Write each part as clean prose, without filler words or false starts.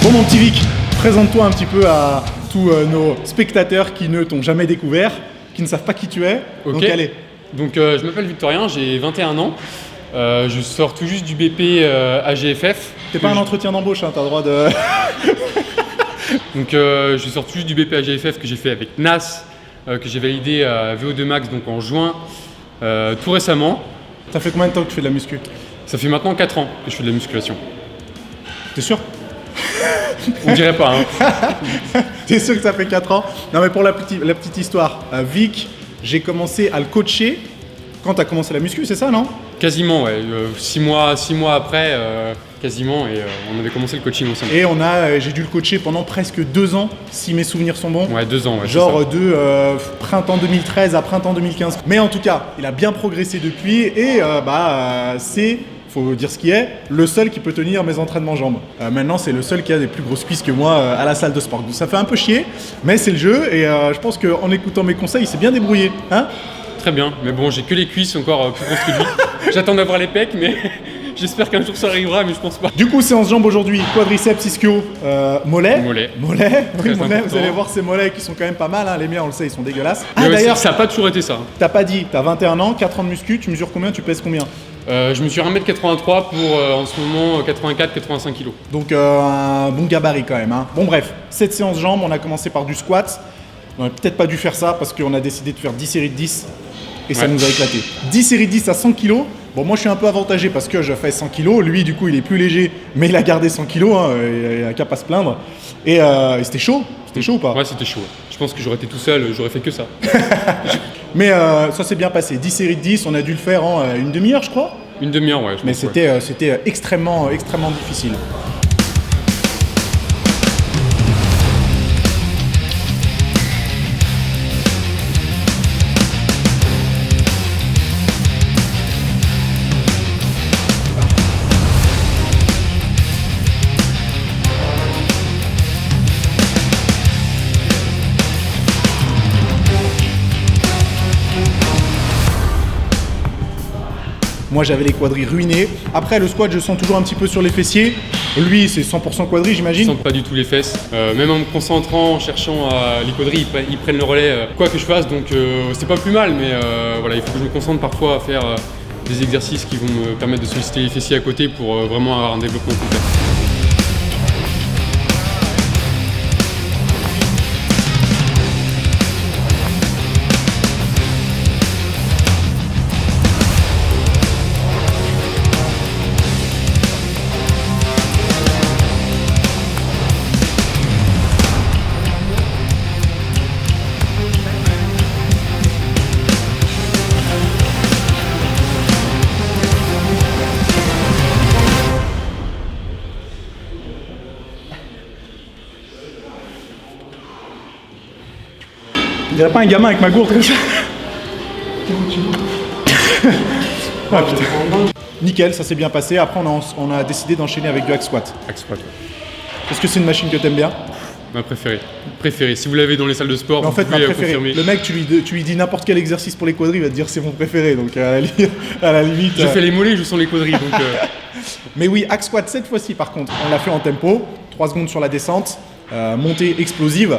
Bon mon petit Vic, présente-toi un petit peu à tous nos spectateurs qui ne t'ont jamais découvert, qui ne savent pas qui tu es. Ok. Donc allez. Donc je m'appelle Victorien, j'ai 21 ans. Je sors tout juste du BP AGFF. T'es pas un entretien d'embauche, hein, t'as le droit de... Donc je sors tout juste du BP AGFF que j'ai fait avec NAS, que j'ai validé à VO2 Max donc en juin tout récemment. Ça fait combien de temps que tu fais de la muscu? Ça fait maintenant 4 ans que je fais de la musculation. T'es sûr? On dirait pas, hein. T'es sûr que ça fait 4 ans? Non mais pour la petite histoire, Vic, j'ai commencé à le coacher quand t'as commencé la muscu, c'est ça, non? Quasiment, ouais. 6 mois après, quasiment, et on avait commencé le coaching ensemble. Et j'ai dû le coacher pendant presque 2 ans, si mes souvenirs sont bons. Ouais, 2 ans, ouais. Genre de printemps 2013 à printemps 2015. Mais en tout cas, il a bien progressé depuis et c'est, faut dire ce qui est, le seul qui peut tenir mes entraînements jambes. Maintenant, c'est le seul qui a des plus grosses cuisses que moi à la salle de sport. Donc, ça fait un peu chier, mais c'est le jeu et je pense qu'en écoutant mes conseils, il s'est bien débrouillé. Hein? Très bien, mais bon, j'ai que les cuisses encore plus grosses que lui. J'attends d'avoir les pecs, mais j'espère qu'un jour ça arrivera, mais je pense pas. Du coup, séance jambes aujourd'hui, quadriceps, ischio, mollet. Mollet. Mollet, oui, Très mollet. important. Vous allez voir ces mollets qui sont quand même pas mal, hein. Les miens, on le sait, ils sont dégueulasses. Mais Ah ouais, d'ailleurs, ça n'a pas toujours été ça. t'as pas dit, t'as 21 ans, 4 ans de muscu, tu mesures combien, tu pèses combien? Je me suis 1m83 pour en ce moment 84-85 kg. Donc un bon gabarit quand même, hein. Bon bref, cette séance jambes, on a commencé par du squat. On aurait peut-être pas dû faire ça parce qu'on a décidé de faire 10 séries de 10 et ça Ouais. nous a éclaté. 10 séries de 10 à 100 kg. Bon, moi je suis un peu avantagé parce que je fais 100 kg. Lui, du coup, il est plus léger, mais il a gardé 100 kg, hein, il a qu'à pas se plaindre. Et c'était chaud. C'était chaud ou pas? Ouais, c'était chaud. Je pense que j'aurais été tout seul, j'aurais fait que ça. Mais ça s'est bien passé. 10 séries de 10, on a dû le faire en une demi-heure, je crois. Une demi-heure, ouais. Je Mais pense, ouais. c'était extrêmement difficile. Moi j'avais les quadris ruinés. Après le squat je sens toujours un petit peu sur les fessiers. Lui c'est 100% quadri Je j'imagine. sens pas du tout les fesses. Même en me concentrant, en cherchant les quadris, ils prennent le relais quoi que je fasse. Donc c'est pas plus mal, mais voilà, il faut que je me concentre parfois à faire des exercices qui vont me permettre de solliciter les fessiers à côté pour vraiment avoir un développement complet. Il n'y a pas un gamin avec ma gourde comme ça. Ah, putain. Nickel, ça s'est bien passé. Après on a décidé d'enchaîner avec du hack squat. Hack squat, ouais. Est-ce que c'est une machine que t'aimes bien? Ma préférée. Préférée. Si vous l'avez dans les salles de sport, Mais en vous fait ma pouvez préférée. confirmer. Le mec tu lui dis n'importe quel exercice pour les quadris, il va te dire c'est mon préféré. Donc à la limite. Je fais les mollets, je sens les quadris, donc Mais oui, hack squat cette fois-ci par contre, on l'a fait en tempo, 3 secondes sur la descente, montée explosive.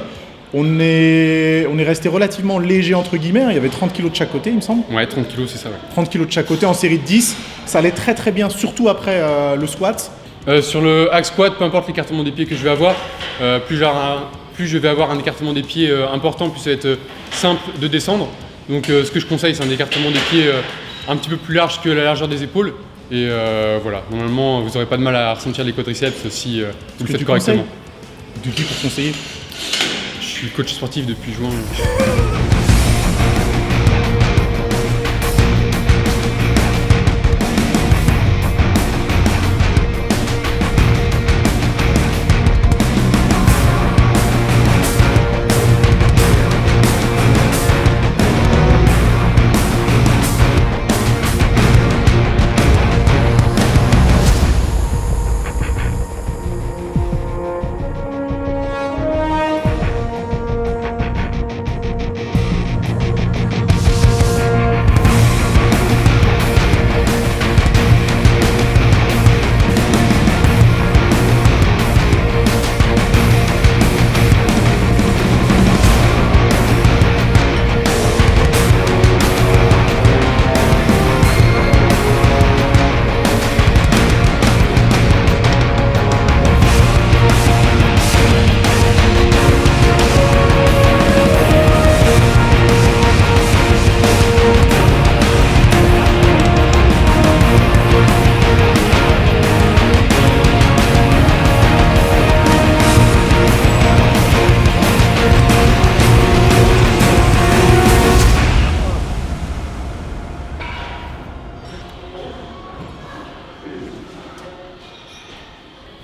On est resté relativement léger entre guillemets, hein. Il y avait 30 kg de chaque côté il me semble. ouais, 30 kg, c'est ça, ouais. 30 kg de chaque côté en série de 10, ça allait très très bien, surtout après le squat. Sur le hack squat, peu importe l'écartement des pieds que je vais avoir, plus je vais avoir un écartement des pieds important, plus ça va être simple de descendre. Donc ce que je conseille, c'est un écartement des pieds un petit peu plus large que la largeur des épaules. Et voilà, normalement, vous n'aurez pas de mal à ressentir les quadriceps si vous le que faites tu correctement. Du qui pour conseiller? Je suis coach sportif depuis juin.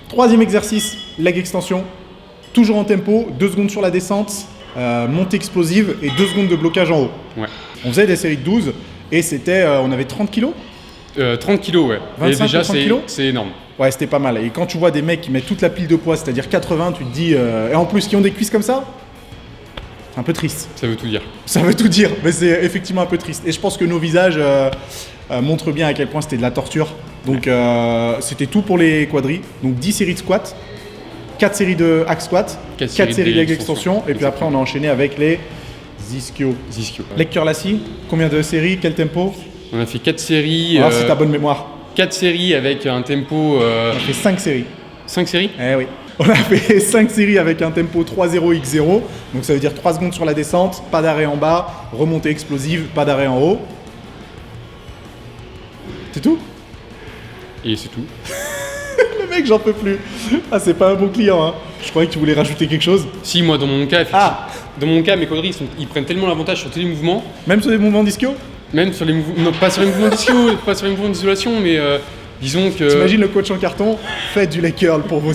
Troisième exercice, leg extension. Toujours en tempo, 2 secondes sur la descente, montée explosive et 2 secondes de blocage en haut. Ouais. On faisait des séries de 12 et c'était, on avait 30 kilos. 30 kilos, ouais. 25 et déjà, 30 kilos c'est énorme. Ouais, c'était pas mal. Et quand tu vois des mecs qui mettent toute la pile de poids, c'est-à-dire 80, tu te dis... et en plus, qui ont des cuisses comme ça, c'est un peu triste. Ça veut tout dire. Ça veut tout dire, mais c'est effectivement un peu triste. Et je pense que nos visages montrent bien à quel point c'était de la torture. Donc c'était tout pour les quadris. Donc 10 séries de squats, 4 séries de hack squat, 4 séries de leg extension. Et puis après, on a enchaîné avec les ischio. Leg curl assis, combien de séries, quel tempo? On a fait 4 séries. Alors, c'est ta bonne mémoire. 4 séries avec un tempo... On a fait 5 séries. 5 séries? Eh oui. On a fait 5 séries avec un tempo 3-0-x0. Donc ça veut dire 3 secondes sur la descente, pas d'arrêt en bas, remontée explosive, pas d'arrêt en haut. C'est tout? Et c'est tout. Le mec, j'en peux plus. Ah, c'est pas un bon client, hein. Je croyais que tu voulais rajouter quelque chose. Si, moi, dans mon cas, dans mon cas, mes quadris, ils prennent tellement l'avantage sur tous les mouvements. Même sur des mouvements d'ischio? Même sur les mouvements... Non, pas sur les mouvements d'ischio, pas sur les mouvements d'isolation, mais disons que... T'imagines le coach en carton? Faites du leg curl pour vos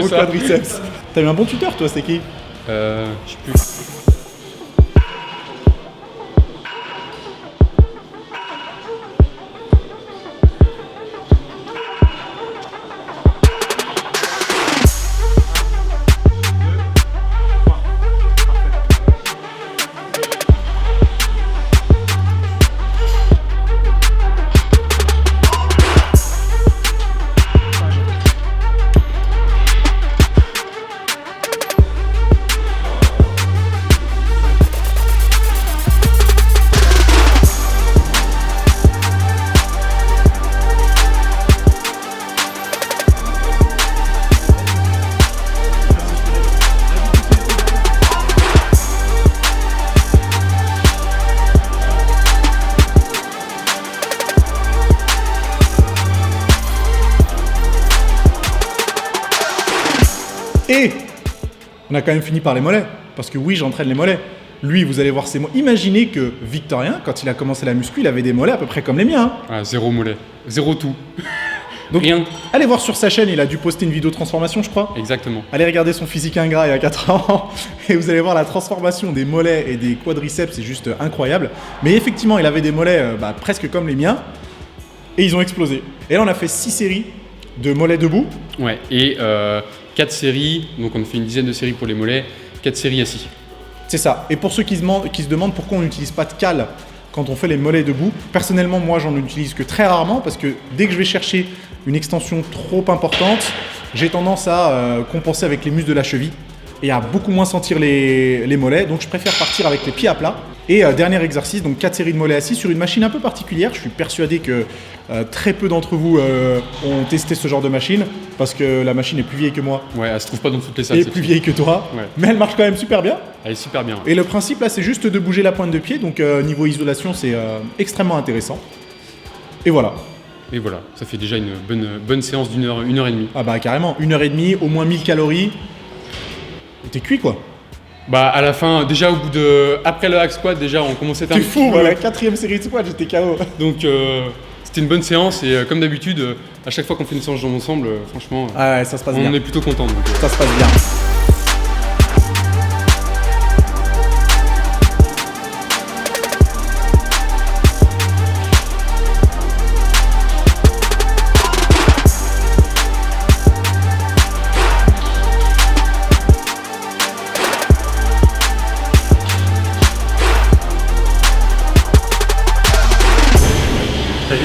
quadriceps. T'as eu un bon tuteur, toi, c'est qui? Je sais plus. Et on a quand même fini par les mollets. Parce que oui, j'entraîne les mollets. Lui, vous allez voir ses mollets. Imaginez que Victorien, quand il a commencé la muscu, il avait des mollets à peu près comme les miens. Hein. Ah, 0 mollet. 0 tout. Donc, rien. Allez voir sur sa chaîne, il a dû poster une vidéo de transformation, je crois. Exactement. Allez regarder son physique ingrat il y a 4 ans et vous allez voir la transformation des mollets et des quadriceps, c'est juste incroyable. Mais effectivement, il avait des mollets presque comme les miens et ils ont explosé. Et là, on a fait 6 séries de mollets debout. Ouais, et 4 séries, donc on a fait une dizaine de séries pour les mollets, 4 séries assis. C'est ça. Et pour ceux qui se demandent pourquoi on n'utilise pas de cale quand on fait les mollets debout, personnellement, moi, j'en utilise que très rarement parce que dès que je vais chercher une extension trop importante, j'ai tendance à compenser avec les muscles de la cheville et à beaucoup moins sentir les mollets. Donc, je préfère partir avec les pieds à plat. Et dernier exercice, donc 4 séries de mollets assis sur une machine un peu particulière. Je suis persuadé que très peu d'entre vous ont testé ce genre de machine parce que la machine est plus vieille que moi. Ouais, elle se trouve pas dans toutes les salles. Et plus vieille que toi, ouais. Mais elle marche quand même super bien. Elle est super bien. Ouais. Et le principe là, c'est juste de bouger la pointe de pied. Donc niveau isolation, c'est extrêmement intéressant. Et voilà. Et voilà, ça fait déjà une bonne séance d'une heure, 1h30. Ah bah carrément, 1h30, au moins 1000 calories. Et t'es cuit quoi. Bah à la fin, déjà après le hack squat, déjà on commençait à... T'es fou, voilà, 4ème série de squat, j'étais KO. Donc c'était une bonne séance et comme d'habitude, à chaque fois qu'on fait une séance ensemble, franchement, ouais, ça se passe bien. On est plutôt content. Ça se passe bien.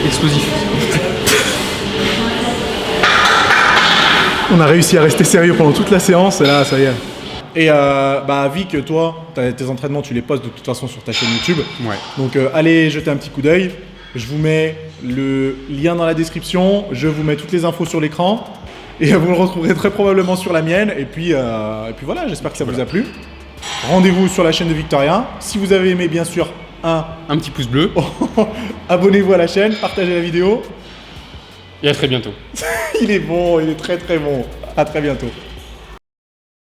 Explosif. On a réussi à rester sérieux pendant toute la séance et là, ça y est. Et Vic, toi, tes entraînements, tu les postes de toute façon sur ta chaîne YouTube. Ouais. Donc allez jeter un petit coup d'œil. Je vous mets le lien dans la description. Je vous mets toutes les infos sur l'écran. Et vous le retrouverez très probablement sur la mienne. Et puis voilà, j'espère que ça vous a plu. Rendez-vous sur la chaîne de Victorien. Si vous avez aimé, bien sûr, un petit pouce bleu. Abonnez-vous à la chaîne, partagez la vidéo. Et à très bientôt. Il est bon, il est très très bon. À très bientôt.